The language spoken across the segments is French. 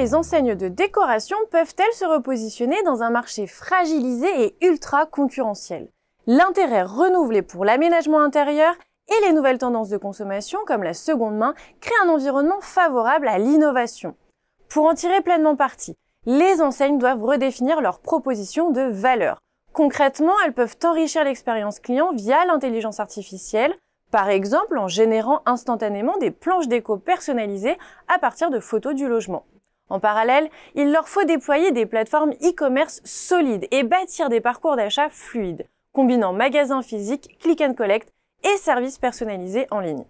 les enseignes de décoration peuvent-elles se repositionner dans un marché fragilisé et ultra concurrentiel? L'intérêt renouvelé pour l'aménagement intérieur et les nouvelles tendances de consommation, comme la seconde main, créent un environnement favorable à l'innovation. Pour en tirer pleinement parti, les enseignes doivent redéfinir leur proposition de valeur. Concrètement, elles peuvent enrichir l'expérience client via l'intelligence artificielle, par exemple en générant instantanément des planches déco personnalisées à partir de photos du logement. En parallèle, il leur faut déployer des plateformes e-commerce solides et bâtir des parcours d'achat fluides, combinant magasins physiques, click and collect et services personnalisés en ligne.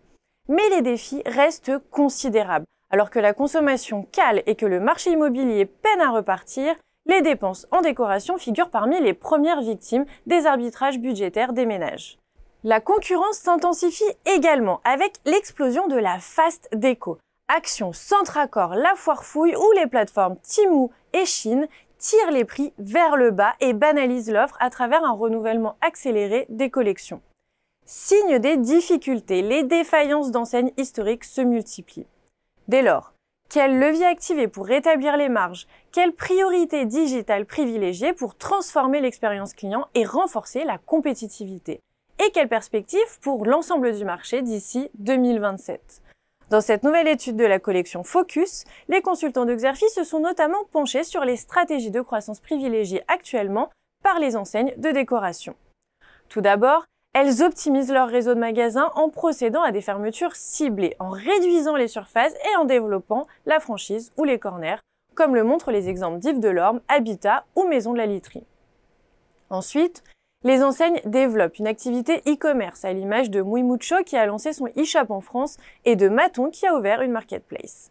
Mais les défis restent considérables. Alors que la consommation cale et que le marché immobilier peine à repartir, les dépenses en décoration figurent parmi les premières victimes des arbitrages budgétaires des ménages. La concurrence s'intensifie également avec l'explosion de la fast déco. Action Centracor, La Foire Fouille ou les plateformes Temu et Shein tirent les prix vers le bas et banalisent l'offre à travers un renouvellement accéléré des collections. Signe des difficultés, les défaillances d'enseignes historiques se multiplient. Dès lors, quel levier activer pour rétablir les marges? Quelle priorité digitale privilégier pour transformer l'expérience client et renforcer la compétitivité? Et quelles perspectives pour l'ensemble du marché d'ici 2027? Dans cette nouvelle étude de la collection Focus, les consultants de Xerfi se sont notamment penchés sur les stratégies de croissance privilégiées actuellement par les enseignes de décoration. Tout d'abord, elles optimisent leur réseau de magasins en procédant à des fermetures ciblées, en réduisant les surfaces et en développant la franchise ou les corners, comme le montrent les exemples d'Yves Delorme, Habitat ou Maison de la Literie. Ensuite, les enseignes développent une activité e-commerce à l'image de Muy Mucho qui a lancé son e-shop en France et de Maton qui a ouvert une marketplace.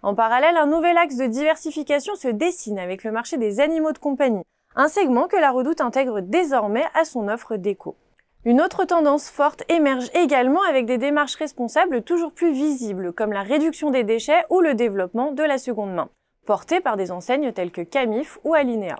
En parallèle, un nouvel axe de diversification se dessine avec le marché des animaux de compagnie, un segment que la Redoute intègre désormais à son offre déco. Une autre tendance forte émerge également avec des démarches responsables toujours plus visibles, comme la réduction des déchets ou le développement de la seconde main, portées par des enseignes telles que Camif ou Alinea.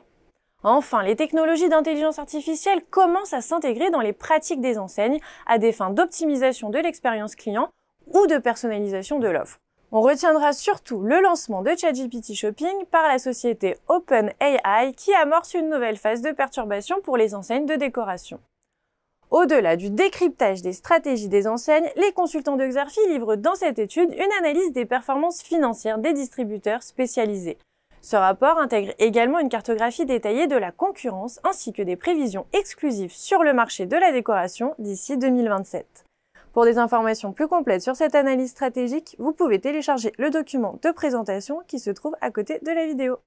Enfin, les technologies d'intelligence artificielle commencent à s'intégrer dans les pratiques des enseignes à des fins d'optimisation de l'expérience client ou de personnalisation de l'offre. On retiendra surtout le lancement de ChatGPT Shopping par la société OpenAI qui amorce une nouvelle phase de perturbation pour les enseignes de décoration. Au-delà du décryptage des stratégies des enseignes, les consultants de Xerfi livrent dans cette étude une analyse des performances financières des distributeurs spécialisés. Ce rapport intègre également une cartographie détaillée de la concurrence ainsi que des prévisions exclusives sur le marché de la décoration d'ici 2027. Pour des informations plus complètes sur cette analyse stratégique, vous pouvez télécharger le document de présentation qui se trouve à côté de la vidéo.